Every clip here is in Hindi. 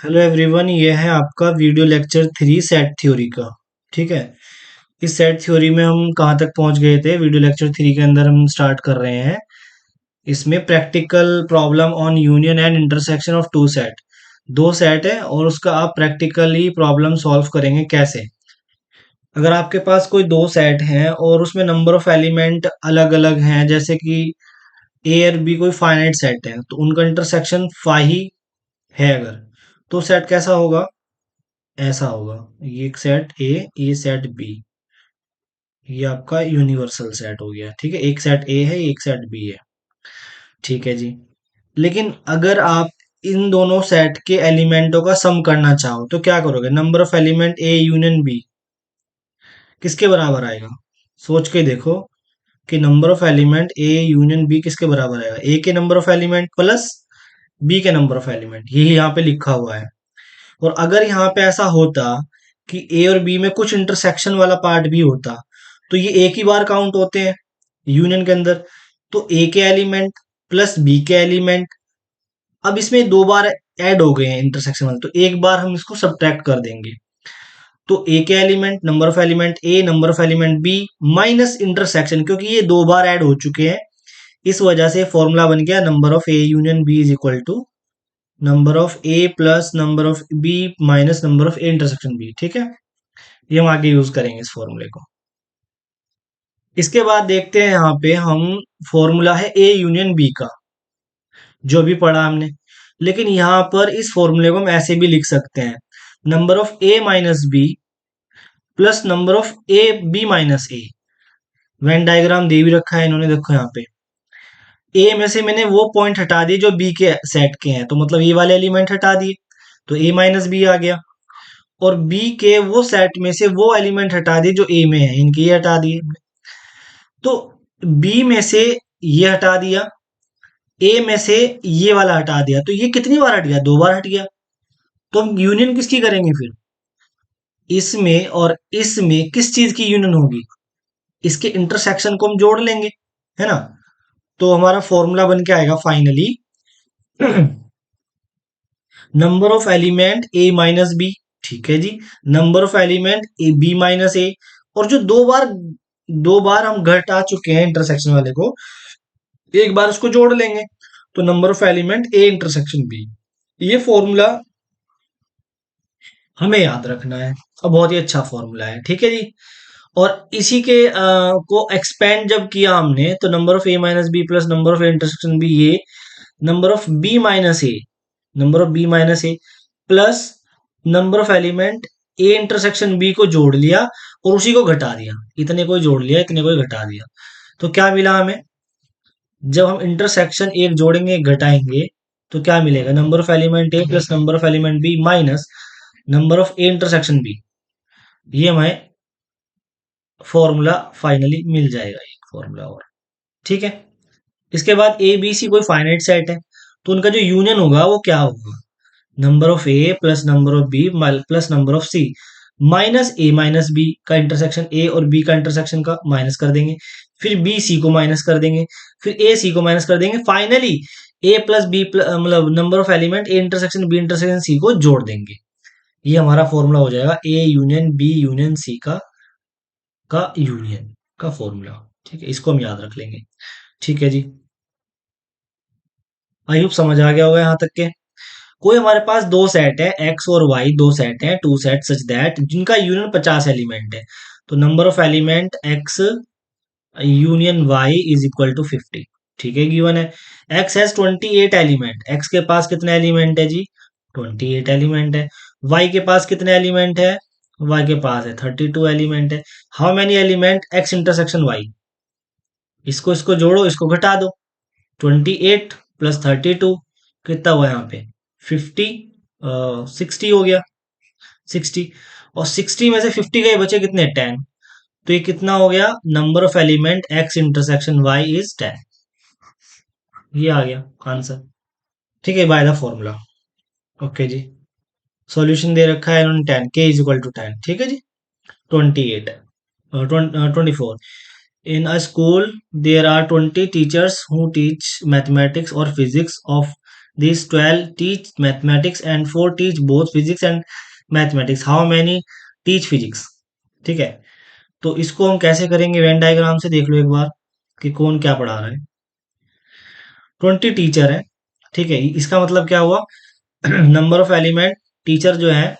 हेलो एवरीवन, ये है आपका वीडियो लेक्चर 3 सेट थ्योरी का। ठीक है। इस सेट थ्योरी में हम कहाँ तक पहुंच गए थे? वीडियो लेक्चर 3 के अंदर हम स्टार्ट कर रहे हैं। इसमें practical problem on union and intersection of two set. दो सेट है और उसका आप प्रैक्टिकली प्रॉब्लम सॉल्व करेंगे कैसे। अगर आपके पास कोई दो सेट हैं और उसमें नंबर ऑफ एलिमेंट अलग अलग हैं, जैसे कि ए और बी कोई फाइनाइट सेट है, तो उनका इंटरसेक्शन फाइव ही है अगर, तो सेट कैसा होगा? ऐसा होगा। ये एक सेट ए, ये सेट बी, ये आपका यूनिवर्सल सेट हो गया। ठीक है, एक सेट ए है, एक सेट बी है। ठीक है जी। लेकिन अगर आप इन दोनों सेट के एलिमेंटों का सम करना चाहो तो क्या करोगे? Number of element A union B किसके बराबर आएगा? सोच के देखो कि number of element A union B किसके बराबर आएगा? ए के number of element plus B के नंबर ऑफ एलिमेंट, यही यहाँ पे लिखा हुआ है। और अगर यहाँ पे ऐसा होता कि ए और बी में कुछ इंटरसेक्शन वाला पार्ट भी होता, तो ये एक ही बार काउंट होते हैं यूनियन के अंदर। तो ए के एलिमेंट प्लस बी के एलिमेंट, अब इसमें दो बार ऐड हो गए हैं इंटरसेक्शन वाले, तो एक बार हम इसको सब्ट्रैक्ट कर देंगे। तो ए के element, number of element A, number of element B minus intersection, क्योंकि ये दो बार ऐड हो चुके हैं, इस वजह से फॉर्मूला बन गया number of A union B is equal to number of A plus number of B minus number of A intersection B. ठीक है, ये हम आगे यूज करेंगे इस फॉर्मूले को। इसके बाद देखते हैं यहाँ पे हम, फॉर्मूला है ए यूनियन बी का, जो भी पढ़ा हमने। लेकिन यहाँ पर इस फॉर्मूले को हम ऐसे भी लिख सकते हैं, number of A minus B plus number of A B minus A. Venn diagram दे भी रखा है इन्होंने, देखो यहाँ पे ए में से मैंने वो पॉइंट हटा दिए जो बी के सेट के हैं, तो मतलब ये वाले एलिमेंट हटा दिए, तो ए माइनस बी आ गया। और बी के वो सेट में से वो एलिमेंट हटा दिए जो ए में है, इनके ये हटा दिए। तो बी में से ये हटा दिया, ए में से ये वाला हटा दिया, तो ये कितनी बार हट गया? दो बार हट गया। तो हम यूनियन किसकी करेंगे फिर? इसमें और इसमें किस चीज की यूनियन होगी? इसके इंटरसेक्शन को हम जोड़ लेंगे, है ना। तो हमारा फॉर्मूला बन के आएगा finally number of element A minus B. ठीक है जी, number of element A B minus A. और जो दो बार हम घटा चुके हैं इंटरसेक्शन वाले को, एक बार उसको जोड़ लेंगे, तो number of element A intersection B. ये फॉर्मूला हमें याद रखना है और बहुत ही अच्छा फॉर्मूला है। ठीक है जी। और इसी के को एक्सपेंड जब किया हमने, तो number of A minus B plus number of A intersection B, ये number of B minus A, number of B minus A plus number of element A intersection B को जोड़ लिया और उसी को घटा दिया, इतने को ही जोड़ लिया, इतने को ही घटा दिया। तो क्या मिला हमें? जब हम इंटरसेक्शन एक जोड़ेंगे एक घटाएंगे, तो क्या मिलेगा? Number of element A plus number of element B minus number of A intersection B. ये हमें फॉर्मूला फाइनली मिल जाएगा, एक फॉर्मूला और। ठीक है। इसके बाद ए बी सी कोई फाइनाइट सेट है, तो उनका जो यूनियन होगा वो क्या होगा? Number of A plus number of B plus number of C minus A minus B का इंटरसेक्शन, ए और बी का इंटरसेक्शन का माइनस कर देंगे, फिर बी सी को माइनस कर देंगे, फिर ए सी को माइनस कर देंगे, फाइनली ए प्लस बी मतलब number of element A intersection B intersection C को जोड़ देंगे। ये हमारा फॉर्मूला हो जाएगा A union B union C का यूनियन का फॉर्मूला। ठीक है, इसको हम याद रख लेंगे। ठीक है जी, आई होप समझ आ गया होगा यहाँ तक के। कोई हमारे पास दो सेट है एक्स और वाई, दो सेट हैं, टू सेट सच दैट जिनका यूनियन 50 एलिमेंट है, तो number of element X union Y is equal to 50। ठीक है, गिवन है एक्स हैज 28 एलिमेंट, एक्स के पास कितने एलिमेंट है जी? 28 एलिमेंट है। वाई के पास कितने एलिमेंट है? वाई के पास है 32 एलिमेंट है। How many element X intersection Y? इसको इसको जोड़ो, इसको घटा दो, 28 प्लस 32 कितना हुआ यहाँ पे? 50, 60 हो गया, 60। और 60 में से 50 गए, बचे कितने? 10। तो ये कितना हो गया? Number of element X intersection Y is 10। ये आ गया आंसर। ठीक है, बाय द फॉर्मूला। ओके जी, सॉल्यूशन दे रखा है इन्होंने 10, के इज इक्वल टू 10। ठीक है जी। 28 24, in a school there are 20 teachers who teach mathematics or physics of These 12 teach mathematics and 4 teach both physics and mathematics. How many teach physics? ठीक है, तो इसको हम कैसे करेंगे? वेन डायग्राम से देख लो एक बार कि कौन क्या पढ़ा रहा है। 20 टीचर है, ठीक है, इसका मतलब क्या हुआ? नंबर ऑफ एलिमेंट टीचर जो है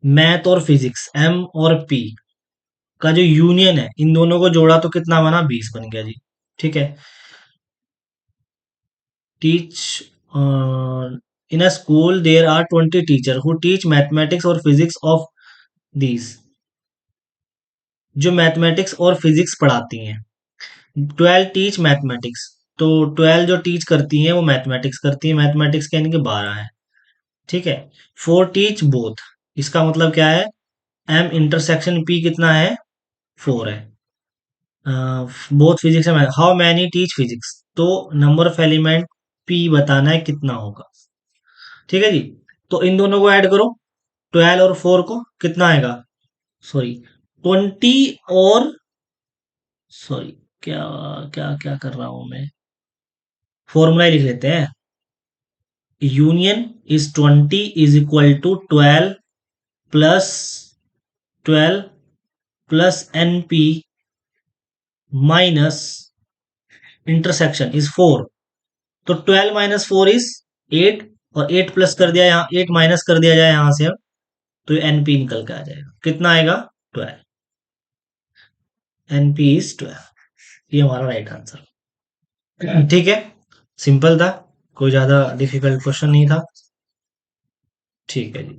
मैथ और फिजिक्स एम और पी का जो यूनियन है, इन दोनों को जोड़ा तो कितना बना? 20 बन गया जी। ठीक है, teach in a school there are 20 teacher who teach mathematics और फिजिक्स ऑफ दीज, जो मैथमेटिक्स और फिजिक्स पढ़ाती हैं। 12 टीच मैथमेटिक्स, तो 12 जो टीच करती हैं वो मैथमेटिक्स करती हैं, मैथमेटिक्स के यानी कि 12 है। ठीक है, 4 टीच बोथ, इसका मतलब क्या है? एम इंटरसेक्शन पी कितना है? 4 है। बोथ फिजिक्स है। हाउ मैनी टीच फिजिक्स, तो नंबर ऑफ एलिमेंट पी बताना है कितना होगा। ठीक है जी, तो इन दोनों को ऐड करो, 12 और 4 को, कितना आएगा? सॉरी, 20 और सॉरी, क्या क्या क्या कर रहा हूं मैं? फॉर्मूला ही लिख लेते हैं। Union is 20 is equal to 12 plus 12 plus N P minus intersection is 4। तो 12 माइनस 4 इज 8, और 8 प्लस कर दिया यहाँ, 8 माइनस कर दिया जाए यहां से अब, तो एन पी निकल के आ जाएगा। कितना आएगा? 12। एन पी इज 12, ये हमारा राइट आंसर। ठीक है, सिंपल था, कोई ज्यादा डिफिकल्ट क्वेश्चन नहीं था। ठीक है जी,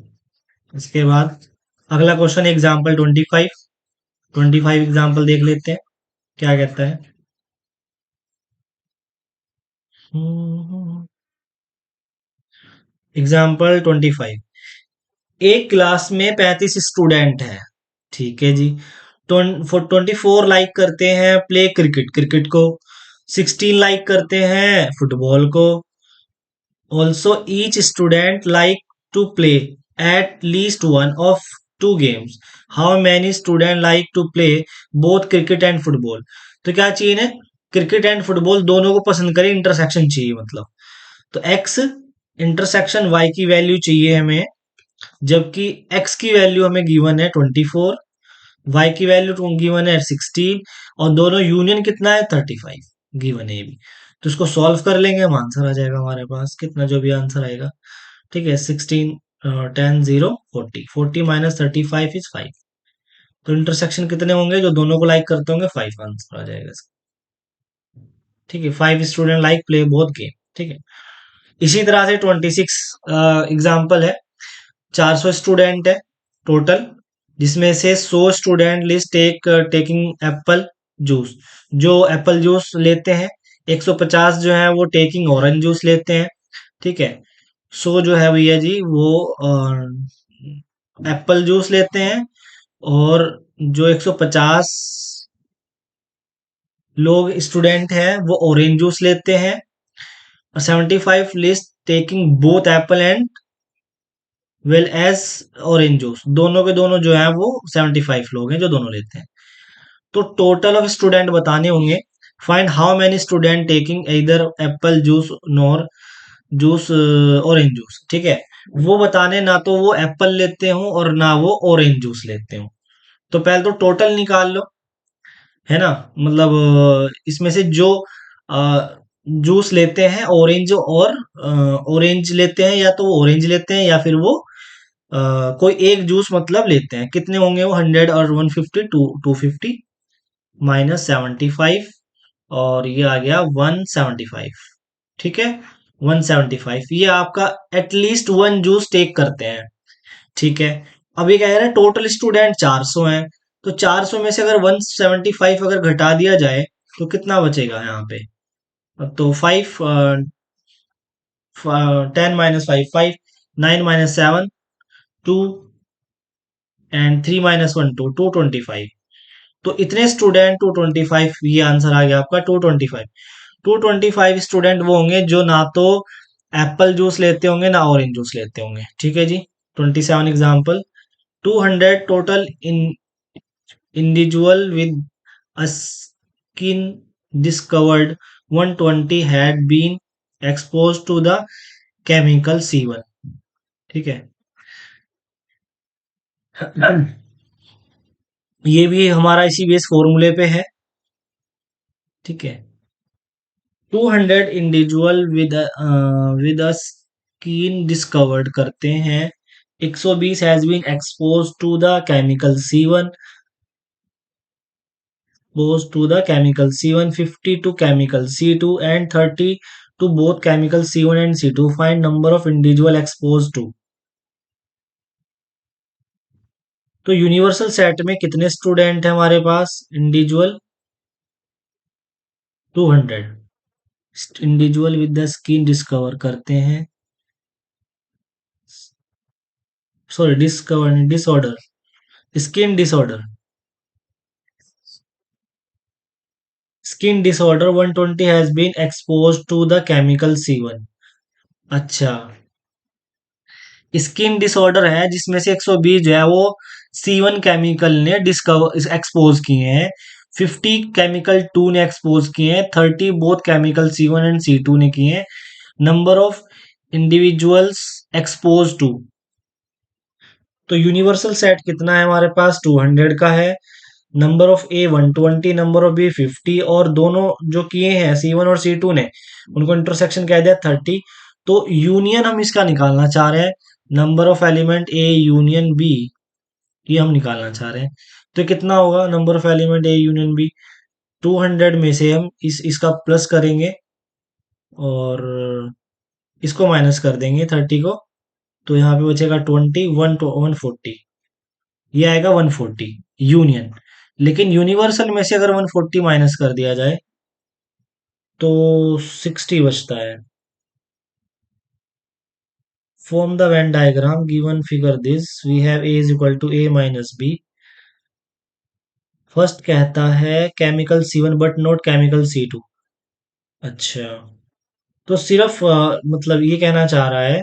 इसके बाद अगला क्वेश्चन एग्जाम्पल 25। 25 एग्जाम्पल देख लेते हैं क्या कहता है। एग्जाम्पल 25, एक क्लास में 35 स्टूडेंट है। ठीक है जी, 24 लाइक करते हैं प्ले क्रिकेट, क्रिकेट को। 16 लाइक करते हैं फुटबॉल को। Also each student like to play at least one of two games. How many student like to play both cricket and football. तो क्या चाहिए ना? क्रिकेट एंड फुटबॉल दोनों को पसंद करें, इंटरसेक्शन चाहिए मतलब। तो एक्स इंटरसेक्शन वाई की वैल्यू चाहिए हमें, जबकि एक्स की वैल्यू हमें गिवन है 24, वाई की वैल्यू गिवन है 16, और दोनों यूनियन कितना है? 35 गिवन है ये भी। तो इसको सॉल्व कर लेंगे हम, आंसर आ जाएगा हमारे पास, कितना जो भी आंसर आएगा। ठीक है, 16 10 0 40, 40 माइनस 35 इज 5। तो इंटरसेक्शन कितने होंगे जो दोनों को लाइक करते होंगे? 5 आंसर आ जाएगा इसका। ठीक है, 5 student like play both game. ठीक है, इसी तरह से 26 एग्जाम्पल है। 400 स्टूडेंट है टोटल, जिसमें से 100 student list taking Apple juice, जो एप्पल जूस लेते हैं। 150 जो है वो टेकिंग ऑरेंज जूस लेते हैं। ठीक है, 100 जो है भैया जी वो एप्पल जूस लेते हैं, और जो 150 लोग स्टूडेंट हैं वो ऑरेंज जूस लेते हैं। और 75 least taking both apple and well as orange juice, दोनों के दोनों जो है वो 75 लोग हैं जो दोनों लेते हैं। तो टोटल ऑफ स्टूडेंट बताने होंगे। Find how many student taking either apple juice nor juice orange juice. ठीक है, वो बताने ना तो वो एप्पल लेते हो और ना वो ऑरेंज जूस लेते हो। तो पहले तो टोटल निकाल लो, है ना? मतलब इसमें से जो जूस लेते हैं ऑरेंज, और ऑरेंज लेते हैं, या तो वो ऑरेंज लेते हैं या फिर वो कोई एक जूस मतलब लेते हैं। कितने होंगे वो? 100 और 150, 250 माइनस 75, और ये आ गया 175। ठीक है, 175 ये आपका एटलीस्ट वन जूस टेक करते हैं। ठीक है, अब ये कह रहे हैं टोटल स्टूडेंट 400 हैं, तो 400 में से अगर 175 अगर घटा दिया जाए तो कितना बचेगा यहाँ पे? तो 5 10 माइनस 5 5, 9 माइनस 7 2, एंड 3 माइनस 1 2, 225। तो इतने स्टूडेंट 225, ये आंसर आ गया आपका 225। 225 स्टूडेंट वो होंगे जो ना तो एप्पल जूस लेते होंगे ना ऑरेंज जूस लेते होंगे। ठीक है जी, 27 example. 200 total in individual with a skin discovered, 120 had been exposed to the chemical C1। ठीक है। ये भी हमारा इसी बेस फॉर्मूले पे है। ठीक है। 200 individual with a skin discovered करते हैं। 120 has been expose to the chemical C1, exposed to the chemical C1, 50 to chemical C2, and 30 to both chemical C1 and C2. Find number of individual exposed to। तो यूनिवर्सल सेट में कितने स्टूडेंट हैं हमारे पास individual? 200 individual with the skin discover करते हैं। सॉरी, डिस्कवर नहीं, disorder, skin disorder. Skin disorder 120 has been expose to the chemical C1। अच्छा, स्किन डिसऑर्डर है जिसमें से 120 जो है वो C1 केमिकल ने डिस्कवर एक्सपोज किए हैं, 50 केमिकल 2 ने एक्सपोज किए हैं, 30 both chemical C1 and C2 ने किए हैं। Number of individuals exposed to, तो यूनिवर्सल सेट कितना है हमारे पास? 200 का है। Number of A 120, number of B 50, और दोनों जो किए हैं C1 और C2 ने, उनको इंटरसेक्शन कह दिया 30। तो यूनियन हम इसका निकालना चाह रहे हैं, number of element A union B, ये हम निकालना चाह रहे हैं। तो कितना होगा number of element A union B? 200 में से हम इसका प्लस करेंगे और इसको माइनस कर देंगे 30 को, तो यहाँ पे बचेगा 20, 140, ये आएगा 140 यूनियन। लेकिन यूनिवर्सल में से अगर 140 माइनस कर दिया जाए तो 60 बचता है। Form the Venn diagram given figure this, we have A is equal to A minus B. First कहता है chemical C1 but not chemical C2। अच्छा, तो सिर्फ मतलब ये कहना चाह रहा है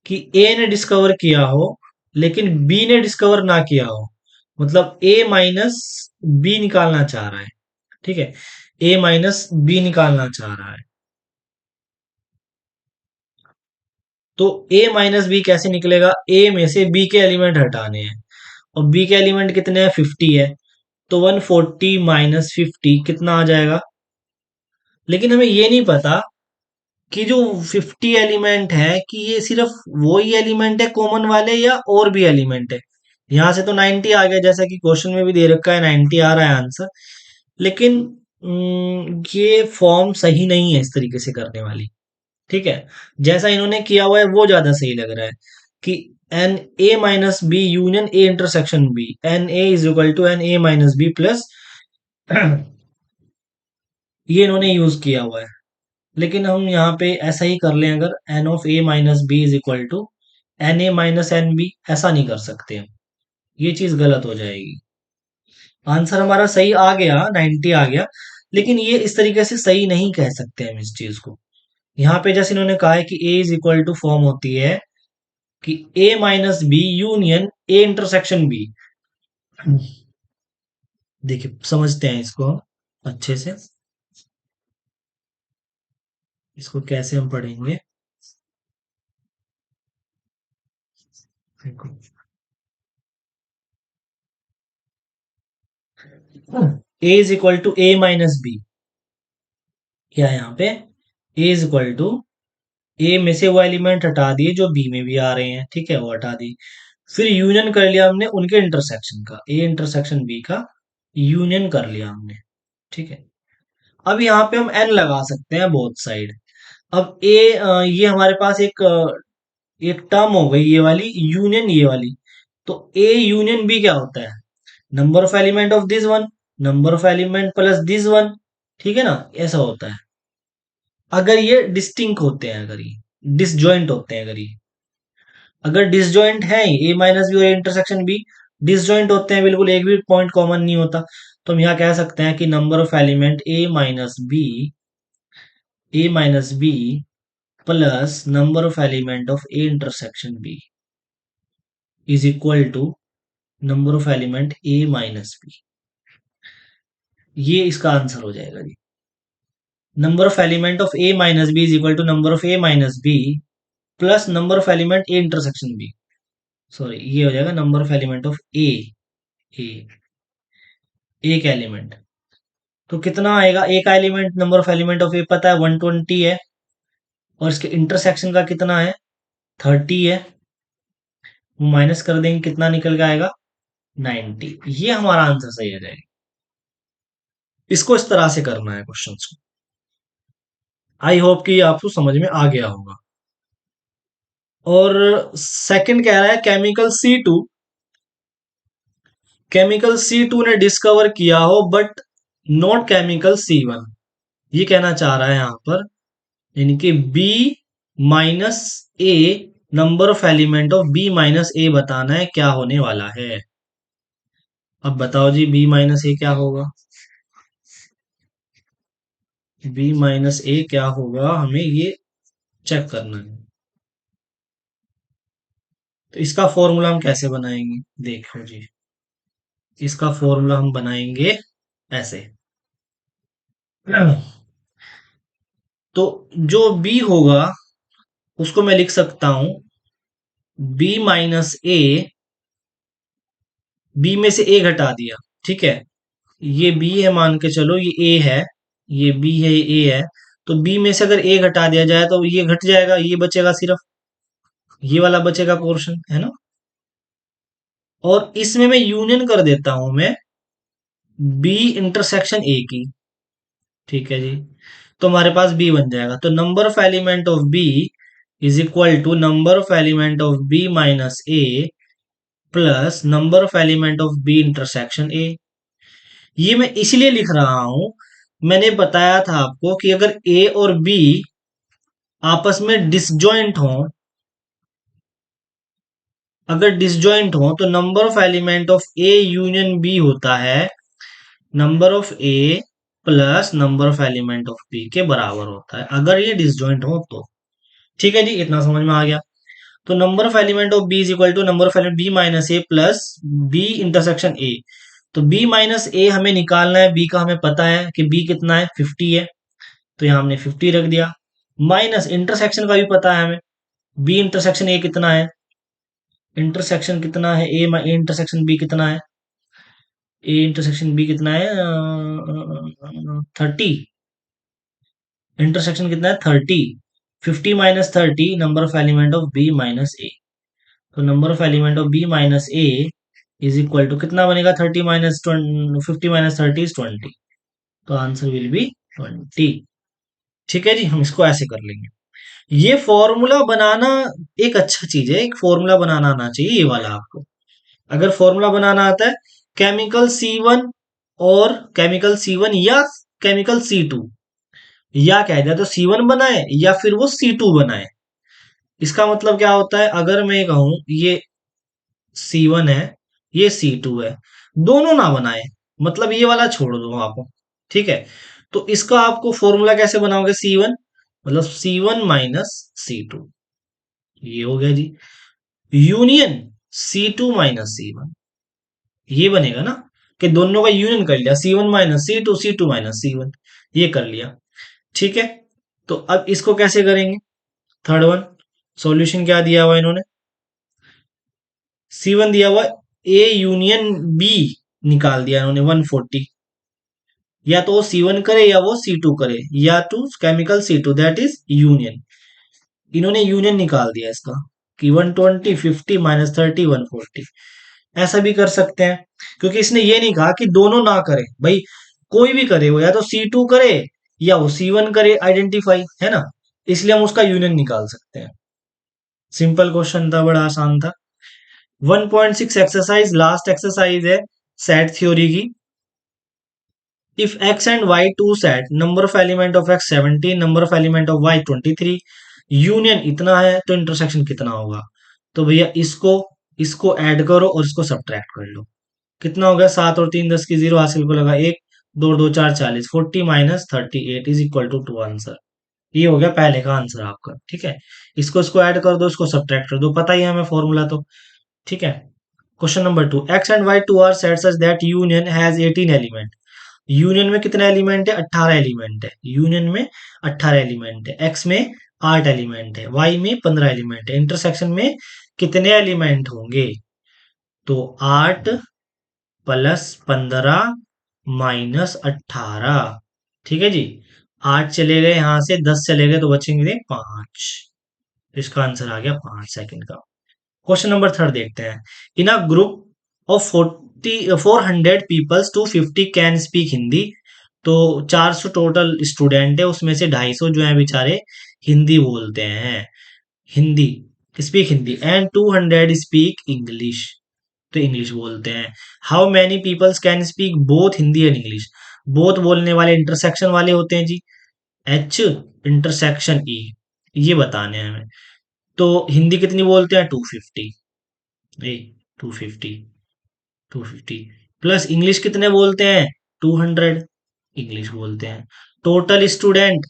कि ए ने डिस्कवर किया हो लेकिन बी ने डिस्कवर ना किया हो, मतलब ए माइनस बी निकालना चाह रहा है। ठीक है, ए माइनस बी निकालना चाह रहा है। तो ए माइनस बी कैसे निकलेगा? ए में से बी के एलिमेंट हटाने हैं, और बी के एलिमेंट कितने हैं? 50 है। तो 140 माइनस 50 कितना आ जाएगा? लेकिन हमें ये नहीं पता कि जो 50 एलिमेंट है कि ये सिर्फ वो ही एलिमेंट है कॉमन वाले या और भी एलिमेंट है। यहां से तो 90 आ गया, जैसा कि क्वेश्चन में भी दे रखा है 90 आ रहा है आंसर। लेकिन ये फॉर्म सही नहीं है इस तरीके से करने वाली। ठीक है, जैसा इन्होंने किया हुआ है वो ज्यादा सही लग रहा है कि N A minus B union A intersection B, N A is equal to N A minus B plus, ये इन्होंने यूज किया हुआ है। लेकिन हम यहाँ पे ऐसा ही कर लें, अगर N of A minus B is equal to N A minus N B, ऐसा नहीं कर सकते हम, ये चीज गलत हो जाएगी। आंसर हमारा सही आ गया, 90 आ गया, लेकिन ये इस तरीके से सही नहीं कह सकते हम इस चीज को। यहाँ पे जैसे इन्होंने कहा है कि A is equal to form होती है कि A minus B union A intersection B. देखिए समझते हैं इसको हम अच्छे से, इसको कैसे हम पढ़ेंगे। देखो, A is equal to A minus B, क्या है यहाँ पे? A is equal to, A में से वो एलिमेंट हटा दिए जो बी में भी आ रहे हैं, ठीक है, वो हटा दी। फिर यूनियन कर लिया हमने उनके इंटरसेक्शन का, ए इंटरसेक्शन बी का यूनियन कर लिया हमने। ठीक है, अब यहाँ पे हम एन लगा सकते हैं बोथ साइड। अब ए, ये हमारे पास एक टर्म हो गई ये वाली यूनियन, ये वाली। तो ए यूनियन बी क्या होता है? Number of element of this one, number of element plus this one. ठीक है ना, ऐसा होता है अगर ये डिस्टिंक्ट होते हैं, अगर ये डिसजॉइंट होते हैं, अगर ये, अगर डिसजॉइंट है ए माइनस बी और इंटरसेक्शन बी डिसजॉइंट होते हैं, बिल्कुल एक भी पॉइंट कॉमन नहीं होता, तो हम यहाँ कह सकते हैं कि number of element A minus B plus number of element of A intersection B is equal to number of element A minus B. ये इसका आंसर हो जाएगा जी। Number of element of A minus B is equal to number of A minus B plus number of element A intersection B. Sorry, ये हो जाएगा number of element of A. A एक एलिमेंट, तो कितना आएगा? ए का element, number of element of A पता है 120 है, और इसके इंटरसेक्शन का कितना है? 30 है। वो माइनस कर देंगे, कितना निकल के आएगा? 90। ये हमारा आंसर सही है जाएगा। इसको इस तरह से करना है क्वेश्चन को। आई होप कि आपको समझ में आ गया होगा। और सेकंड कह रहा है केमिकल सी टू ने डिस्कवर किया हो but not chemical C one. ये कहना चाह रहा है यहां पर, यानी कि B minus A, number of element of B minus A बताना है क्या होने वाला है। अब बताओ जी, बी माइनस ए क्या होगा? बी माइनस ए क्या होगा, हमें ये चेक करना है। तो इसका फॉर्मूला हम कैसे बनाएंगे? देखो जी, इसका फॉर्मूला हम बनाएंगे ऐसे। तो जो बी होगा उसको मैं लिख सकता हूं बी माइनस ए, बी में से ए घटा दिया, ठीक है। ये बी है, मान के चलो ये ए है, ये बी है, ये ए है। तो बी में से अगर ए घटा दिया जाए तो ये घट जाएगा, ये बचेगा, सिर्फ ये वाला बचेगा पोर्शन, है ना। और इसमें मैं यूनियन कर देता हूं मैं बी इंटरसेक्शन ए की, ठीक है जी। तो हमारे पास बी बन जाएगा। तो number of element of B is equal to number of element of B minus A plus number of element of B intersection A. ये मैं इसलिए लिख रहा हूं, मैंने बताया था आपको कि अगर ए और बी आपस में डिसजॉइंट हो, अगर डिसजॉइंट हो तो number of element of A union B होता है number of A plus number of element of B के बराबर होता है, अगर ये डिसजॉइंट हो तो। ठीक है जी, इतना समझ में आ गया। तो number of element of B is equal to number of element B minus A plus B intersection A. तो बी माइनस ए हमें निकालना है, बी का हमें पता है कि बी कितना है, 50 है। तो यहां हमने 50 रख दिया। माइनस इंटरसेक्शन का भी पता है हमें, बी इंटरसेक्शन ए कितना है, इंटरसेक्शन कितना है ए, इंटरसेक्शन बी कितना है, ए इंटरसेक्शन बी कितना है, 30। इंटरसेक्शन कितना है, 30। 50 minus 30 number of element of B minus A. तो number of element of B minus A is equal to कितना बनेगा, 30 माइनस 50 माइनस 30 इज 20। तो आंसर विल बी 20। ठीक है जी, हम इसको ऐसे कर लेंगे। ये फॉर्मूला बनाना एक अच्छा चीज है, एक फॉर्मूला बनाना आना चाहिए ये वाला आपको। अगर फॉर्मूला बनाना आता है केमिकल सी वन और केमिकल सी वन या केमिकल सी टू, या कह दिया तो सी वन बनाए या फिर वो सी टू बनाए। इसका मतलब क्या होता है, अगर मैं कहूं ये सी वन है, ये सी टू है, दोनों ना बनाए, मतलब ये वाला छोड़ दो आप, ठीक है। तो इसका आपको फॉर्मूला कैसे बनाओगे, सी वन मतलब C one minus C two, ये हो गया जी। Union C two minus C one, ये बनेगा ना, कि दोनों का यूनियन कर लिया, C one minus C two, C two minus C one, ये कर लिया। ठीक है, तो अब इसको कैसे करेंगे, थर्ड वन। सॉल्यूशन क्या दिया हुआ इन्होंने, सी वन दिया हुआ, ए यूनियन बी निकाल दिया इन्होंने 140। या तो वो सी वन करे या वो सी टू करे, या two chemical C two that is union. इन्होंने यूनियन निकाल दिया इसका कि 120 50 माइनस 30 140। ऐसा भी कर सकते हैं, क्योंकि इसने ये नहीं कहा कि दोनों ना करें भाई, कोई भी करे, वो या तो सी टू करे या वो सी वन करे, आइडेंटिफाई, है ना। इसलिए हम उसका यूनियन निकाल सकते हैं। सिंपल क्वेश्चन था, बड़ा आसान था। 1.6 एक्सरसाइज, लास्ट एक्सरसाइज है सेट थ्योरी की। If x and y two set, number of element of x 17, number of element of y 23, union इतना है तो इंटरसेक्शन कितना होगा। तो भैया इसको इसको ऐड करो और इसको सब्ट्रैक्ट कर लो। कितना हो गया, 7 और 3 10 की जीरो, हासिल को लगा 1, 2 और 2 4 40, 40 minus 38 is equal to 2 answer. ये हो गया पहले का आंसर आपका, ठीक है। इसको ऐड कर दो, इसको सब्ट्रैक्ट कर दो, पता ही है हमें फॉर्मूला तो, ठीक है। Question number 2, x and y two are set such that union has 18 element. Union में कितने एलिमेंट है? 18 एलिमेंट है। यूनियन में 18 एलिमेंट है। एक्स में 8 एलिमेंट है। वाई में 15 एलिमेंट है। इंटरसेक्शन में कितने एलिमेंट होंगे? तो 8 प्लस 15 माइनस 18। ठीक है जी। 8 चले गए, यहां से 10 चले गए, तो बचेंगे 5। इसका आंसर आ गया 5 सेकंड का। क्वेश्चन नंबर थर्ड देखते हैं। In a group of 400 peoples 250 can speak Hindi. तो 400 टोटल स्टूडेंट है, उसमें से 250 जो है बेचारे हिंदी बोलते हैं। Hindi, speak Hindi, and 200 speak English, तो इंग्लिश बोलते हैं। How many peoples can speak both Hindi and English? Both बोलने वाले इंटरसेक्शन वाले होते हैं जी, एच इंटरसेक्शन ई, ये बताने हैं हमें। तो हिंदी कितनी बोलते हैं? 250। ए 250, 250 प्लस इंग्लिश कितने बोलते हैं? 200 इंग्लिश बोलते हैं। टोटल स्टूडेंट,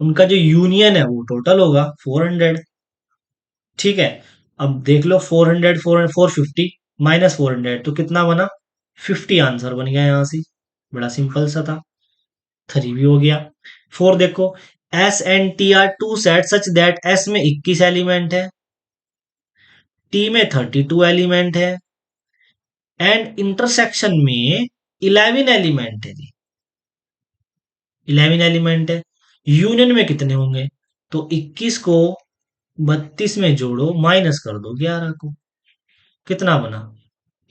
उनका जो यूनियन है वो टोटल होगा 400। ठीक है। अब देख लो 400, 450 माइनस 400 तो कितना बना? 50 आंसर बन गया यहां से। बड़ा सिंपल सा था। 3 भी हो गया। 4 देखो, S and T are two set such that S में 21 एलिमेंट है, टी में 32 एलिमेंट है, एंड इंटरसेक्शन में 11 एलिमेंट है जी। 11 एलिमेंट है। यूनियन में कितने होंगे? तो 21 को 32 में जोड़ो, माइनस कर दो 11 को, कितना बना?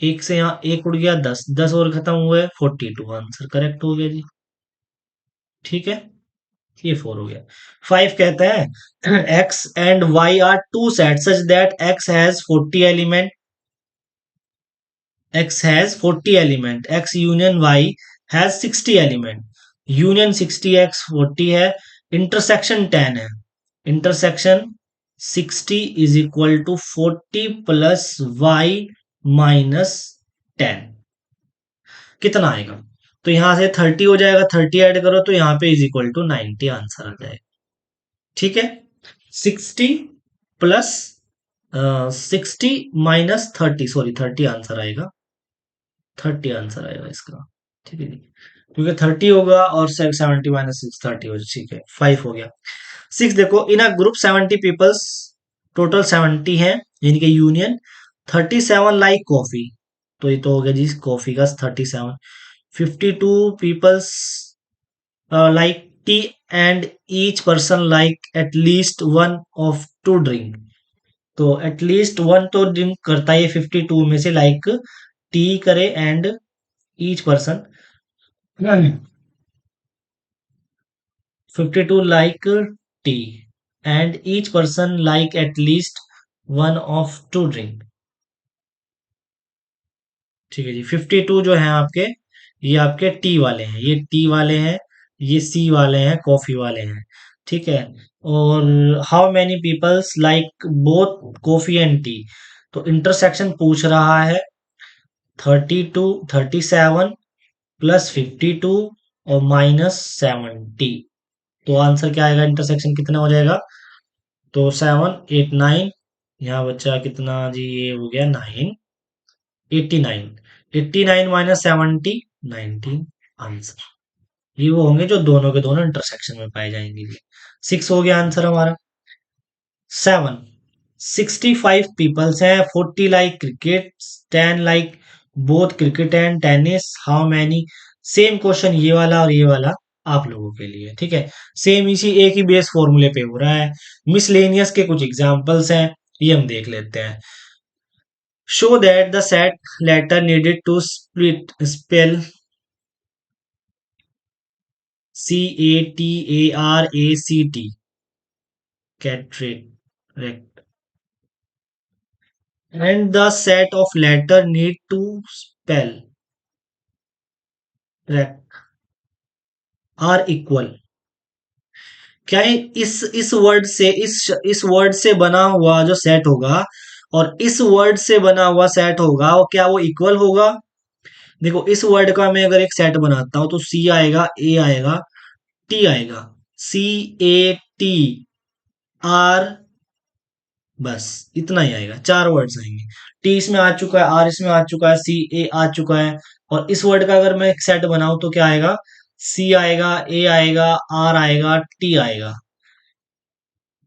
एक से यहाँ एक उड़ गया, 10, 10 और खत्म हुए, 42 आंसर करेक्ट हो गया जी। ठीक है, ये 4 हो गया। 5 कहता है X and Y are two set such that X has 40 element, X has 40 element, X union Y has 60 element. Union 60, X 40 है, इंटरसेक्शन 10 है। Intersection 60 is equal to 40 plus Y minus 10, कितना आएगा? तो यहां से 30 हो जाएगा, 30 ऐड करो तो यहाँ पे इज इक्वल टू 90 आंसर आ जाएगा। ठीक है। 60 प्लस 60 माइनस 30, सॉरी 30 आंसर आएगा। 30 आंसर आएगा इसका। ठीक है जी, क्योंकि 30 होगा और 70 माइनस 6 30 हो जाए। ठीक है, 5 हो गया। 6 देखो, इन अ ग्रुप 70 पीपल्स, टोटल 70 है, इनके यूनियन 37 लाइक कॉफी, तो ये तो हो गया जी कॉफी का 37। 52 peoples like tea and each person like at least one of two drink. तो एटलीस्ट वन तो ड्रिंक करता है 52 में से, लाइक टी करे and each person 52 like tea and each person like at least one of two drink. ठीक है जी। 52 जो है आपके, ये आपके टी वाले हैं, ये टी वाले हैं, ये सी वाले हैं, कॉफी वाले हैं। ठीक है। और how many peoples like both coffee and tea, तो इंटरसेक्शन पूछ रहा है। 32, 37 प्लस 52 और माइनस 70, तो आंसर क्या आएगा? इंटरसेक्शन कितना हो जाएगा? तो 7 8 9, यहाँ बच्चा कितना जी? ये हो गया 9, 89। 89 माइनस 70, 19 आंसर। ये वो होंगे जो दोनों के दोनों इंटरसेक्शन में पाए जाएंगे जी। 6 हो गया आंसर हमारा। 7, 65 पीपल्स हैं, 40 like cricket, 10 like both cricket and tennis, how many? Same question ये वाला और ये वाला आप लोगों के लिए। ठीक है, सेम इसी एक ही बेस फॉर्मूले पे हो रहा है। मिसलेनियस के कुछ एग्जांपल्स हैं, ये हम देख लेते हैं। Show that the set letter needed to split spell CATARACT, cataract, and the set of letter need to spell rect are equal। क्या है? इस वर्ड से, इस वर्ड से बना हुआ जो सेट होगा और इस वर्ड से बना हुआ सेट होगा, वो क्या वो इक्वल होगा? देखो, इस वर्ड का मैं अगर एक सेट बनाता हूं तो सी आएगा, ए आएगा, टी आएगा, CATRACT, बस इतना ही आएगा, 4 वर्ड्स आएंगे। टी इसमें आ चुका है, आर इसमें आ चुका है, सी ए आ चुका है। और इस वर्ड का अगर मैं एक सेट बनाऊं तो क्या आएगा? सी आएगा, ए आएगा, आर आएगा, टी आएगा।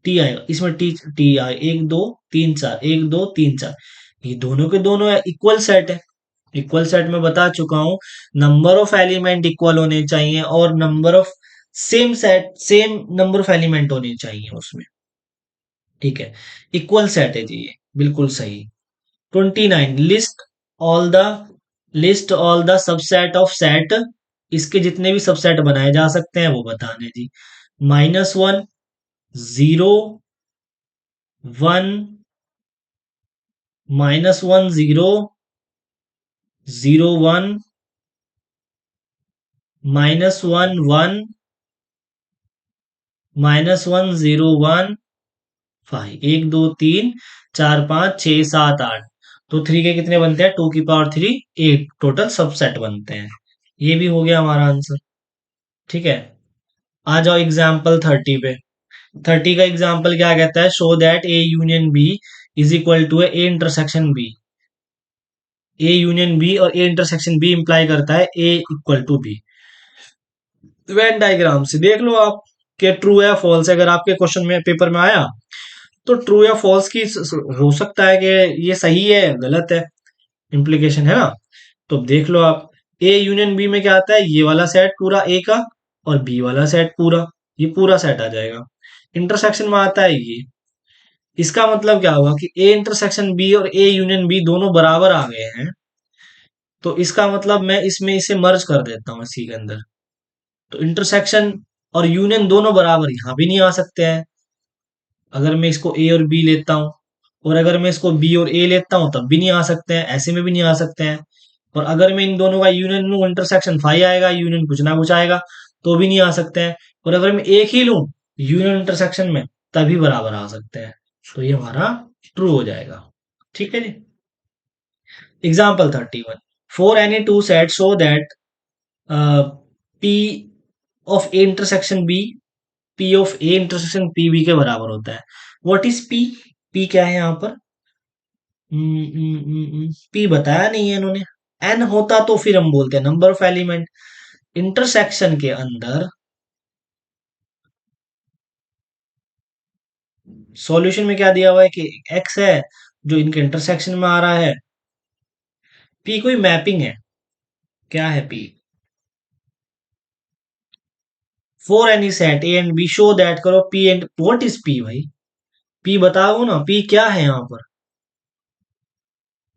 टी आएगा इसमें, टी टी आए, 1 2 3 4, 1 2 3 4। ये दोनों के दोनों इक्वल सेट है। इक्वल सेट में बता चुका हूं, नंबर ऑफ एलिमेंट इक्वल होने चाहिए और number of same number of element होने चाहिए उसमें। ठीक है, इक्वल सेट है जी ये, बिल्कुल सही। 29, list all the subset of set. इसके जितने भी सबसेट बनाए जा सकते हैं वो बताने जी। -1, 0, 1, -1 0, 0 1, -1 1, -1 0 1, 5। 1 2 3 4 5 6 7 8। तो 3 के कितने बनते हैं? 2 की पावर 3, 8 टोटल सबसेट बनते हैं। ये भी हो गया हमारा आंसर। ठीक है, आ जाओ एग्जाम्पल 30 पे। 30 का एग्जाम्पल क्या कहता है? Show that A union B is equal to A intersection B. A union B और ए इंटरसेक्शन बी इंप्लाई करता है A equal to B. Venn diagram से देख लो आप कि ट्रू या फॉल्स। अगर आपके क्वेश्चन में पेपर में आया तो ट्रू या फॉल्स की हो सकता है कि ये सही है गलत है, इम्प्लीकेशन है ना। तो देख लो आप, ए यूनियन बी में क्या आता है? ये वाला सेट पूरा ए का, और बी वाला सेट पूरा, ये पूरा सेट आ जाएगा। इंटरसेक्शन में आता है ये। इसका मतलब क्या हुआ कि ए इंटरसेक्शन बी और ए यूनियन बी दोनों बराबर आ गए हैं। तो इसका मतलब मैं इसमें इसे मर्ज कर देता हूँ इसी के अंदर। तो इंटरसेक्शन और यूनियन दोनों बराबर यहां भी नहीं आ सकते हैं, अगर मैं इसको ए और बी लेता हूं। और अगर मैं इसको बी और ए लेता हूं तब भी नहीं आ सकते हैं, ऐसे में भी नहीं आ सकते हैं। और अगर मैं इन दोनों का यूनियन लूं, इंटरसेक्शन फाई आएगा, यूनियन कुछ ना कुछ आएगा, तो भी नहीं आ सकते हैं। और अगर मैं एक ही लूं यूनियन इंटरसेक्शन में, तभी बराबर आ सकते हैं। तो ये हमारा ट्रू हो जाएगा। ठीक है जी। Example 31, for any two set show that P of A intersection B, P of A intersection P B के बराबर होता है। What is P? पी क्या है यहाँ पर? पी बताया नहीं है इन्होंने। एन होता तो फिर हम बोलते हैं नंबर ऑफ एलिमेंट। इंटरसेक्शन के अंदर सॉल्यूशन में क्या दिया हुआ है कि एक्स है जो इनके इंटरसेक्शन में आ रहा है। पी कोई मैपिंग है। क्या है P? For any set A and B show that, करो P and, what is P भाई? पी बताओ ना, पी क्या है यहाँ पर?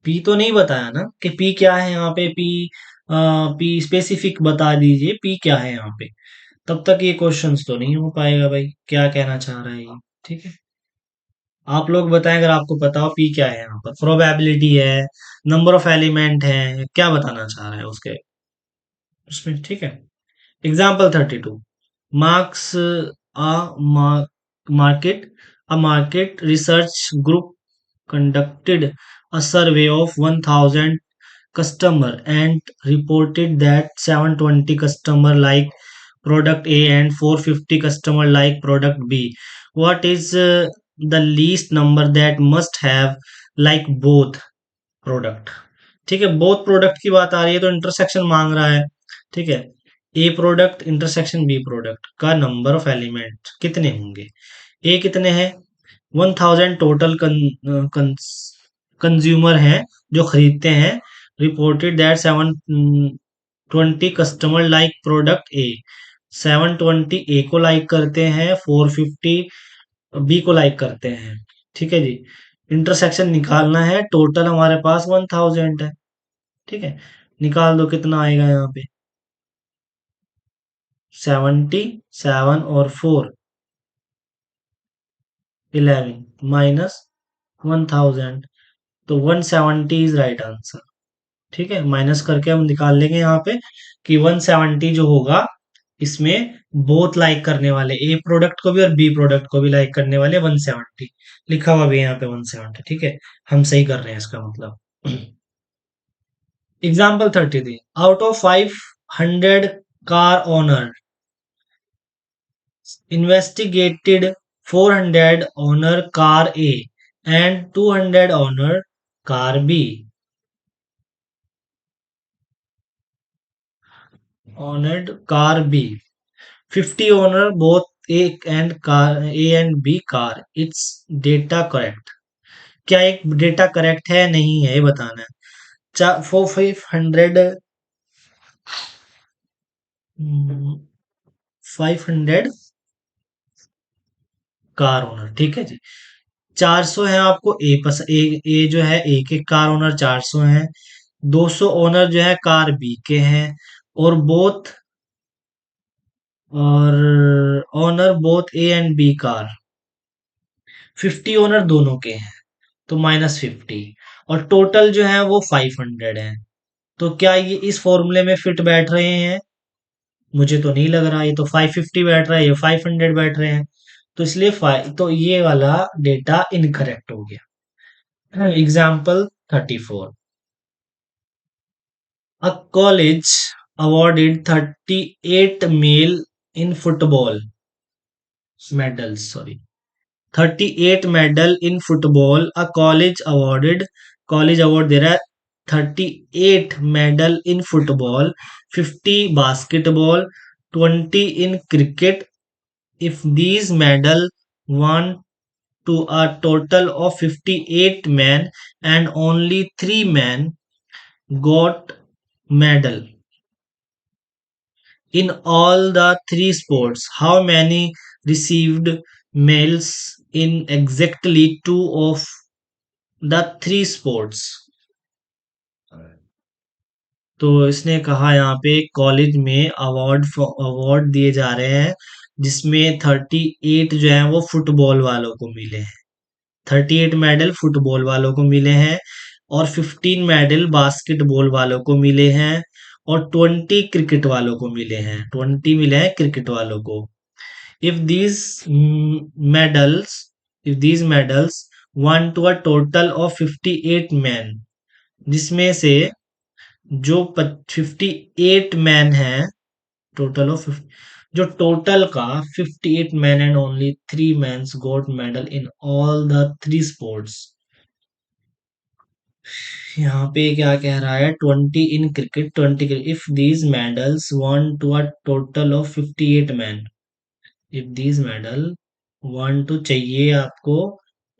पी तो नहीं बताया ना कि पी क्या है यहाँ पे। पी पी स्पेसिफिक बता दीजिए, पी क्या है यहाँ पे। तब तक ये क्वेश्चंस तो नहीं हो पाएगा भाई, क्या कहना चाह रहा है ये। ठीक है, आप लोग बताएं अगर आपको पता हो पी क्या है यहाँ पर। प्रोबेबिलिटी है, नंबर ऑफ एलिमेंट है, क्या बताना चाह रहा है उसके उसमें। ठीक है, example 32, marks a market, a market research group conducted a survey of 1000 customer and reported that 720 customer like product A and 450 customer like product B. What is the least number that must have like both product? ठीक है, बोथ प्रोडक्ट की बात आ रही है तो इंटरसेक्शन मांग रहा है। ठीक है, ए प्रोडक्ट इंटरसेक्शन बी प्रोडक्ट का नंबर ऑफ एलिमेंट कितने होंगे? ए कितने हैं? 1000 टोटल कंज्यूमर हैं जो खरीदते हैं। Reported that 720 customer like product ए। 720 ए को लाइक करते हैं, 450 बी को लाइक करते हैं। ठीक है जी, इंटरसेक्शन निकालना है, टोटल हमारे पास 1000 है। ठीक है, निकाल दो कितना आएगा यहाँ पे। 77 और 4, 11 -1000। तो 170 इज राइट आंसर। ठीक है, माइनस करके हम निकाल लेंगे यहाँ पे कि 170 जो होगा इसमें बोथ लाइक करने वाले, ए प्रोडक्ट को भी और बी प्रोडक्ट को भी लाइक करने वाले 170 लिखा हुआ भी है यहाँ पे 170। ठीक है, हम सही कर रहे हैं इसका मतलब। Example 33, out of 500 car owner investigated 400 owner car A and 200 owner car B. Owned car B. 50 owner both A and B car. It's data correct. क्या एक डेटा करेक्ट है नहीं है ये बताना है। 500 500 कार ओनर, ठीक है जी। 400 है आपको ए जो है ए के कार ओनर 400 है। 200 ओनर जो है कार बी के हैं। और बोथ और owner both A and B car. 50 owner दोनों के हैं तो -50। और टोटल जो है वो 500 है। तो क्या ये इस फॉर्मूले में फिट बैठ रहे हैं? मुझे तो नहीं लग रहा। ये तो 550 बैठ रहा है, ये 500 बैठ रहे हैं। तो इसलिए तो ये वाला डेटा इनकरेक्ट हो गया। Example 34। A college awarded 38 male in football medals. Sorry, 38 medal in football. A college award there are 38 medal in football, 50 basketball, 20 in cricket. If these medal won to a total of 58 men and only 3 men got medal in all the three sports, how many received medals in exactly two of the three sports? तो इसने कहा यहाँ पे कॉलेज में अवार्ड दिए जा रहे हैं जिसमें 38 जो है वो फुटबॉल वालों को मिले हैं। 38 मेडल फुटबॉल वालों को मिले हैं और 15 मेडल बास्केटबॉल वालों को मिले हैं और 20 क्रिकेट वालों को मिले हैं। 20 मिले हैं क्रिकेट वालों को। If these medals if these medals won to a total of 58 man, जिसमें से जो 58 मैन है टोटल ऑफ, जो टोटल का 58 man and only 3 mans got medal in all the 3 sports. यहाँ पे क्या कह रहा है? 20 in cricket, 20 if these medals won to a total of 58 man. If these medal won to चाहिए आपको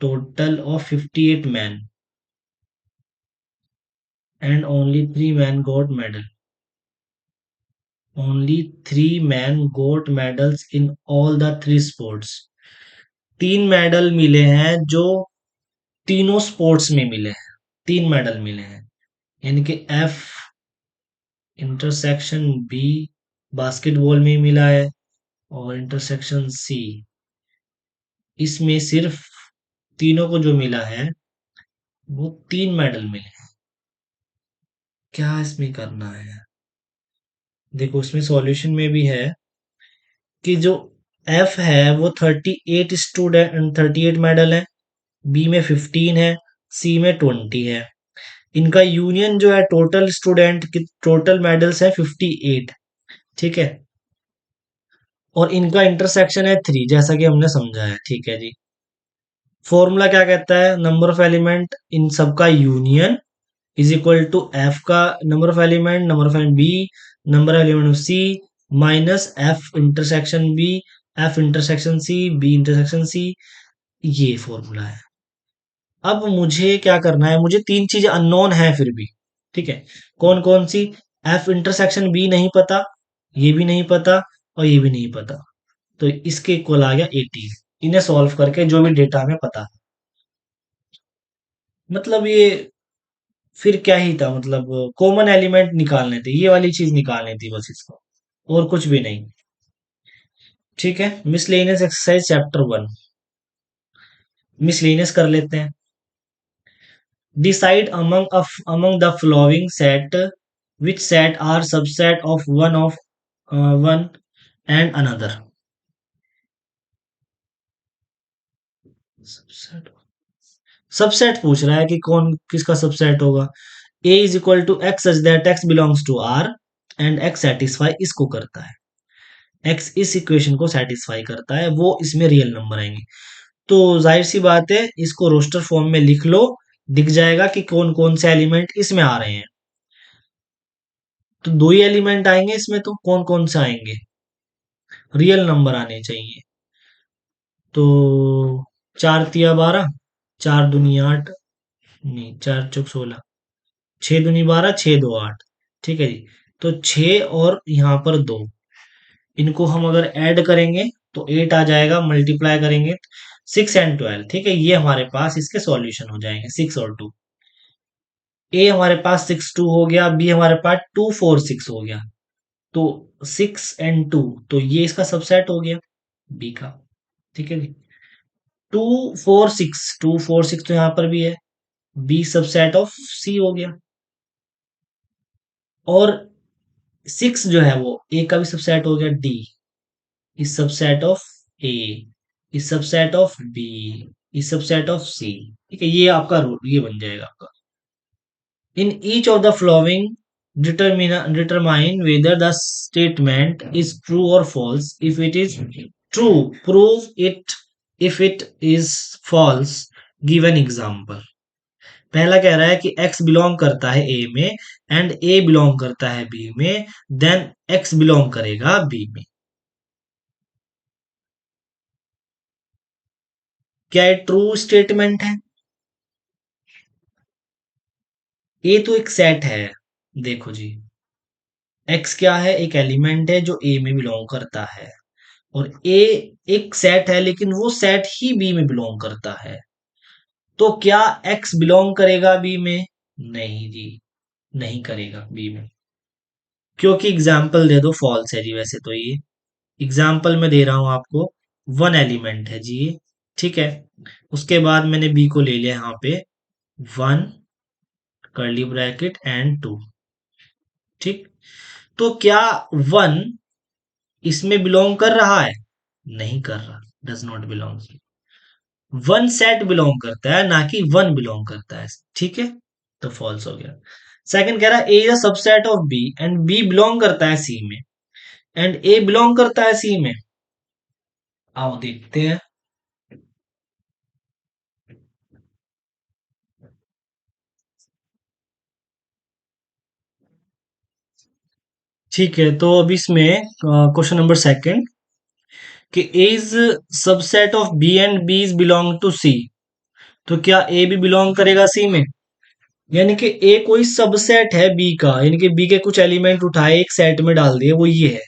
total of 58 man and only 3 man got medal. Only 3 men got medals in all the 3 sports. 3 medal मिले हैं जो तीनों स्पोर्ट्स में मिले हैं। 3 मेडल मिले हैं यानी कि एफ इंटरसेक्शन बी बास्केटबॉल में मिला है और इंटरसेक्शन सी इसमें सिर्फ तीनों को जो मिला है वो 3 मेडल मिले हैं। क्या इसमें करना है? देखो इसमें सॉल्यूशन में भी है कि जो एफ है वो 38 स्टूडेंट 38 मेडल है, बी में 15 है, सी में 20 है। इनका यूनियन जो है टोटल स्टूडेंट की टोटल मेडल्स है 58, ठीक है। और इनका इंटरसेक्शन है 3 जैसा कि हमने समझा है, ठीक है जी। फॉर्मूला क्या कहता है? नंबर ऑफ एलिमेंट इन सबका union is equal to F का number of element B, number of element C minus F intersection B, F intersection C, B intersection C. ये फॉर्मूला है। अब मुझे क्या करना है? मुझे 3 चीजें अननोन है फिर भी, ठीक है। कौन कौन सी? एफ इंटरसेक्शन बी नहीं पता, ये भी नहीं पता और ये भी नहीं पता। तो इसके इक्वल आ गया 18। इन्हें सॉल्व करके जो भी डेटा हमें पता है, मतलब ये फिर क्या ही था, मतलब कॉमन एलिमेंट निकालने थे, ये वाली चीज निकालनी थी बस इसको, और कुछ भी नहीं। ठीक है, मिसलेनियस एक्सरसाइज चैप्टर 1 मिसलेनियस कर लेते हैं। Decide among the following set which set are subset of one and another. Subset पूछ रहा है कि कौन किसका सबसेट होगा। a is equal to X such that x belongs to r and x satisfy इसको करता है। x इस इक्वेशन को सेटिस्फाई करता है, वो इसमें रियल नंबर आएंगे। तो जाहिर सी बात है इसको रोस्टर फॉर्म में लिख लो, दिख जाएगा कि कौन कौन से एलिमेंट इसमें आ रहे हैं। तो दो ही एलिमेंट आएंगे इसमें, तो कौन कौन से आएंगे, रियल नंबर आने चाहिए। तो 4 तिया 12, 4 दूनी 8, नहीं 4 चौक 16, 6 दूनी 12, 6 2 8। ठीक है जी। तो 6 और यहाँ पर 2, इनको हम अगर ऐड करेंगे तो 8 आ जाएगा, मल्टीप्लाई करेंगे 6 एंड 12। ठीक है, ये हमारे पास इसके सॉल्यूशन हो जाएंगे 6 और 2। ए हमारे पास 6 2 हो गया, बी हमारे पास 2 4 6 हो गया। तो 6 एंड 2, तो ये इसका सबसेट हो गया बी का। ठीक है जी। 2 4 6, 2 4 6 तो यहाँ पर भी है, बी सबसेट ऑफ सी हो गया। और 6 जो है वो ए का भी सबसेट हो गया, D is subset of A, is subset of B, is subset of C. ठीक है, ये आपका रूल ये बन जाएगा आपका। In each of the following determine whether the statement is true और false. If it is true, prove it. If it is false, give an example. पहला कह रहा है कि x बिलोंग करता है ए में एंड ए बिलोंग करता है बी में, देन x बिलोंग करेगा बी में। क्या ये ट्रू स्टेटमेंट है? ए तो एक सेट है, देखो जी, x क्या है, एक एलिमेंट है जो ए में बिलोंग करता है, और ए एक सेट है लेकिन वो सेट ही बी में बिलोंग करता है। तो क्या x बिलोंग करेगा बी में? नहीं जी, नहीं करेगा बी में, क्योंकि एग्जाम्पल दे दो, फॉल्स है जी वैसे तो ये। एग्जाम्पल में दे रहा हूं आपको, वन एलिमेंट है जी ये। ठीक है, उसके बाद मैंने बी को ले लिया यहाँ पे, 1 कर्ली ब्रैकेट एंड 2। ठीक, तो क्या 1 इसमें बिलोंग कर रहा है? नहीं कर रहा, does not belong. One set belong करता है, ना कि वन बिलोंग करता है। ठीक है, तो फॉल्स हो गया। सेकंड कह रहा है A is a subset of B and B belong करता है सी में, एंड ए बिलोंग करता है सी में। आओ देखते हैं। ठीक है, तो अब इसमें क्वेश्चन नंबर सेकंड, कि A is subset of B and B is belong to C. तो क्या ए भी बिलोंग करेगा सी में? यानी कि ए कोई सबसेट है बी का, यानी कि बी के कुछ एलिमेंट उठाए एक सेट में डाल दिए, वो ये है।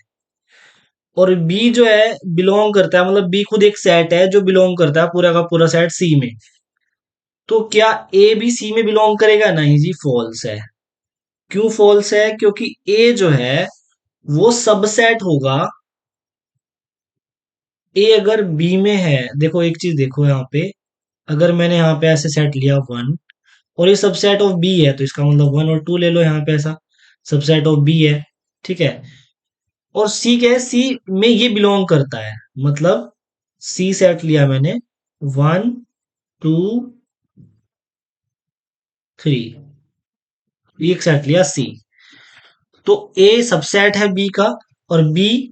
और बी जो है बिलोंग करता है, मतलब बी खुद एक सेट है जो बिलोंग करता है पूरा का पूरा सेट सी में। तो क्या ए भी सी में बिलोंग करेगा? नहीं जी, फॉल्स है। क्यों फॉल्स है? क्योंकि ए जो है वो सबसेट होगा। ए अगर बी में है, देखो एक चीज देखो यहाँ पे, अगर मैंने यहाँ पे ऐसे सेट लिया 1, और ये सबसेट ऑफ बी है, तो इसका मतलब 1 और 2 ले लो यहाँ पे, ऐसा सबसेट ऑफ बी है। ठीक है, और सी क्या है, सी में ये बिलोंग करता है, मतलब सी सेट लिया मैंने, 1 2 3, एक सेट लिया सी। तो ए सबसेट है बी का, और बी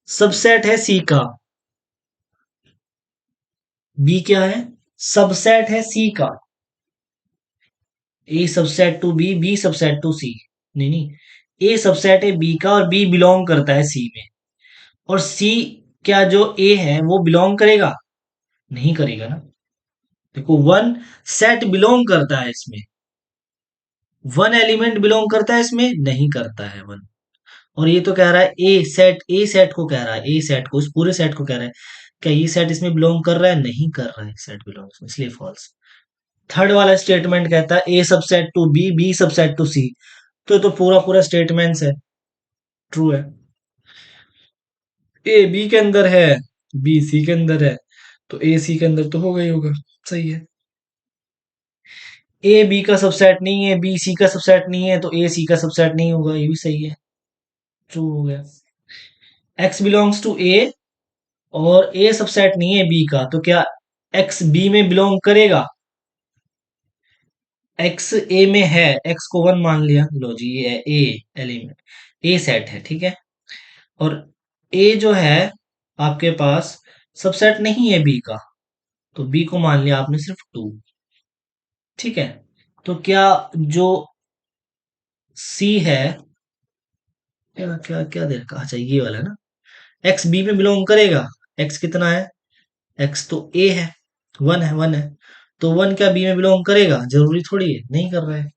सबसेट है सी का। बी क्या है? सबसेट है सी का। A subset to B, B subset to C. नहीं नहीं, ए सबसेट है बी का और बी बिलोंग करता है सी में। और सी, क्या जो ए है वो बिलोंग करेगा? नहीं करेगा ना। देखो, वन सेट बिलोंग करता है इसमें, वन एलिमेंट बिलोंग करता है इसमें? नहीं करता है वन। और ये तो कह रहा है ए सेट को कह रहा है, ए सेट को, इस पूरे सेट को कह रहा है। क्या ये सेट इसमें बिलोंग कर रहा है? नहीं कर रहा है सेट बिलोंग, इसलिए फॉल्स। थर्ड वाला स्टेटमेंट कहता है A subset to B, B subset to C. तो पूरा पूरा स्टेटमेंट है, ट्रू है। ए बी के अंदर है, बी सी के अंदर है, तो ए सी के अंदर तो होगा ही होगा। सही है। ए बी का सबसेट नहीं है, बी सी का सबसेट नहीं है, तो ए सी का सबसेट नहीं होगा, ये भी सही है, ट्रू हो गया। एक्स बिलोंग्स टू ए, और ए सबसेट नहीं है बी का, तो क्या एक्स बी में बिलोंग करेगा? एक्स ए में है, एक्स को 1 मान लिया, लो जी ये है ए एलिमेंट, ए सेट है। ठीक है, और ए जो है आपके पास सबसेट नहीं है बी का, तो बी को मान लिया आपने सिर्फ 2। ठीक है, तो क्या जो सी है, क्या क्या क्या दे रखा, अच्छा ये वाला है ना, एक्स बी में बिलोंग करेगा। एक्स कितना है, एक्स तो ए है, 1 है, 1 है, तो 1 क्या बी में बिलोंग करेगा, जरूरी थोड़ी है, नहीं कर रहा है,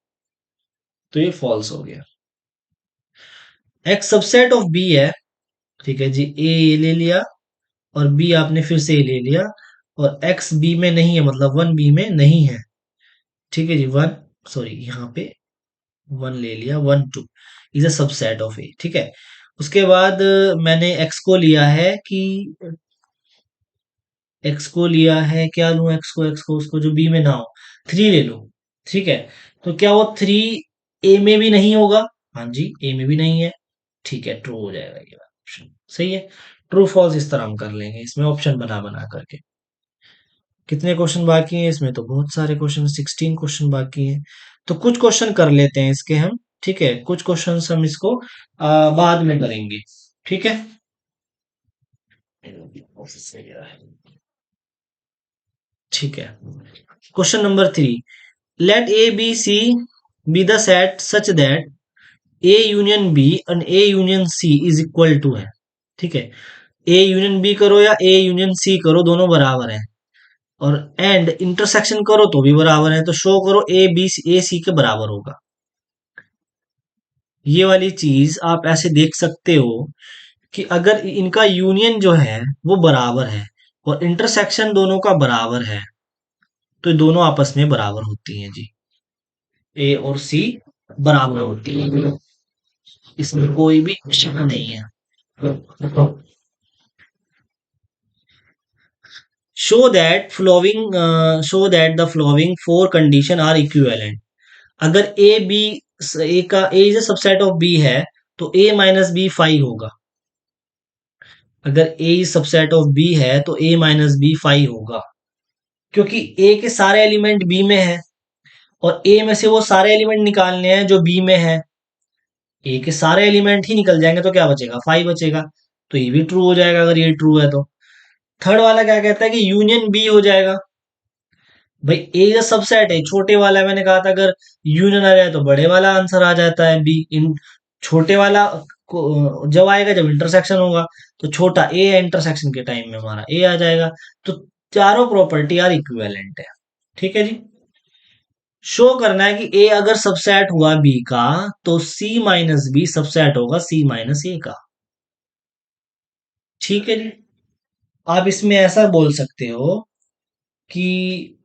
तो ये फॉल्स हो गया। एक्स सबसेट ऑफ बी है, ठीक है जी, ए ले लिया और बी आपने फिर से ले लिया, और एक्स बी में नहीं है, मतलब 1 बी में नहीं है। ठीक है जी, 1, सॉरी यहाँ पे 1 ले लिया, 1 2 इज अ सबसेट ऑफ ए। ठीक है, उसके बाद मैंने एक्स को लिया है कि, एक्स को लिया है, क्या लूं एक्स को, एक्स को उसको जो बी में ना हो, 3 ले लो। ठीक है, तो क्या वो 3 ए में भी नहीं होगा, हाँ जी ए में भी नहीं है, ठीक है, ट्रू हो जाएगा ये ऑप्शन, सही है। ट्रू फॉल्स इस तरह हम कर लेंगे इसमें, ऑप्शन बना बना करके। कितने क्वेश्चन बाकी हैं इसमें, तो बहुत सारे क्वेश्चन, 16 क्वेश्चन बाकी हैं। तो कुछ क्वेश्चन कर लेते हैं इसके हम, ठीक है, कुछ क्वेश्चन हम इसको बाद में करेंगे। ठीक है, ठीक है। Question number 3, let A B C be the set such that A union B and A union C is equal to है। ठीक है, ए यूनियन बी करो या ए यूनियन सी करो, दोनों बराबर हैं, और एंड इंटरसेक्शन करो तो भी बराबर है, तो शो करो ए बी ए सी के बराबर होगा। ये वाली चीज आप ऐसे देख सकते हो कि अगर इनका यूनियन जो है वो बराबर है और इंटरसेक्शन दोनों का बराबर है, तो ये दोनों आपस में बराबर होती हैं जी, ए और सी बराबर होती है, इसमें कोई भी शक नहीं है। Show that the following four condition are equivalent. अगर ए बी, ए का A is subset of B है, तो ए माइनस बी 5 होगा। अगर A is subset of B है तो ए माइनस बी 5 होगा, क्योंकि ए के सारे एलिमेंट बी में है और ए में से वो सारे एलिमेंट निकालने हैं जो बी में है। ए के सारे एलिमेंट ही निकल जाएंगे तो क्या बचेगा, 5 बचेगा, तो ये भी ट्रू हो जाएगा अगर ये ट्रू है तो। थर्ड वाला क्या कहता है कि यूनियन बी हो जाएगा। भाई ए का सबसेट है, छोटे वाला मैंने कहा था, अगर यूनियन आ जाए तो बड़े वाला आंसर आ जाता है बी। इन छोटे वाला को जब आएगा जब इंटरसेक्शन होगा, तो छोटा ए है, इंटरसेक्शन के टाइम में हमारा ए आ जाएगा। तो चारों प्रॉपर्टी यार इक्विवेलेंट है। ठीक है जी, शो करना है कि ए अगर सबसेट हुआ बी का, तो सी माइनस बी सबसेट होगा सी माइनस ए का। ठीक है जी, आप इसमें ऐसा बोल सकते हो कि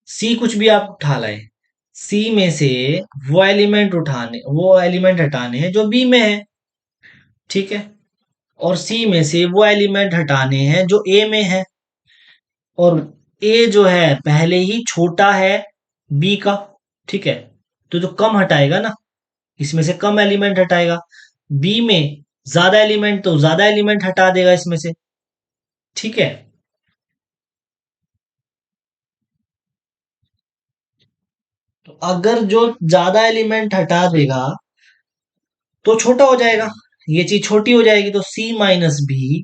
सी कुछ भी आप उठा लाए, सी में से वो एलिमेंट हटाने हैं जो बी में है। ठीक है, और सी में से वो एलिमेंट हटाने हैं जो ए में है, और ए जो है पहले ही छोटा है बी का। ठीक है, तो जो कम हटाएगा ना, इसमें से कम एलिमेंट हटाएगा, बी में ज्यादा एलिमेंट तो ज्यादा एलिमेंट हटा देगा इसमें से। ठीक है, तो अगर जो ज्यादा एलिमेंट हटा देगा तो छोटा हो जाएगा, ये चीज छोटी हो जाएगी, तो सी माइनस बी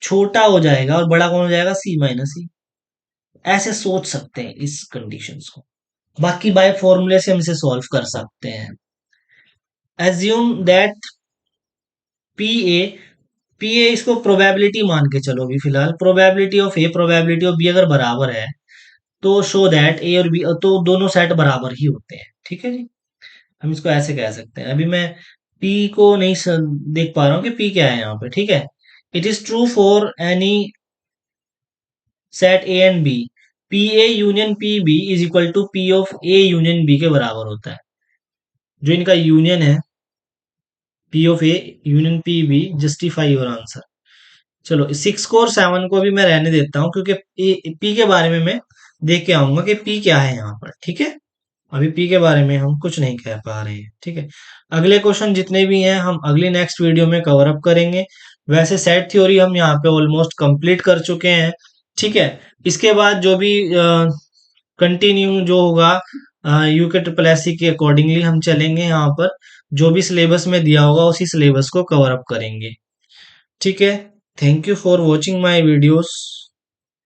छोटा हो जाएगा और बड़ा कौन हो जाएगा, सी माइनस सी। ऐसे सोच सकते हैं इस कंडीशंस को, बाकी बाय फॉर्मूले से हम इसे सॉल्व कर सकते हैं। Assume that P A, P A इसको प्रोबेबिलिटी मान के चलो अभी फिलहाल, probability of A probability of B अगर बराबर है, तो शो दैट ए और बी तो दोनों सेट बराबर ही होते हैं। ठीक है जी, हम इसको ऐसे कह सकते हैं। अभी मैं पी को नहीं देख पा रहा हूँ कि पी क्या है यहाँ पे। ठीक है, it is true for any set A and B, P A union P B is equal to P of A union B के बराबर होता है। जो इनका यूनियन है P of A union P B, justify your answer. चलो 6 को और 7 को भी मैं रहने देता हूँ, क्योंकि पी के बारे में मैं देख के आऊंगा कि पी क्या है यहाँ पर। ठीक है, अभी पी के बारे में हम कुछ नहीं कह पा रहे हैं। ठीक है, अगले क्वेश्चन जितने भी हैं हम अगली नेक्स्ट वीडियो में कवर अप करेंगे। वैसे सेट थ्योरी हम यहाँ पे ऑलमोस्ट कंप्लीट कर चुके हैं। ठीक है, इसके बाद जो भी कंटिन्यू जो होगा यूके ट्रिपल एस सी के अकॉर्डिंगली हम चलेंगे, यहाँ पर जो भी सिलेबस में दिया होगा उसी सिलेबस को कवर अप करेंगे। ठीक है, thank you for watching my videos.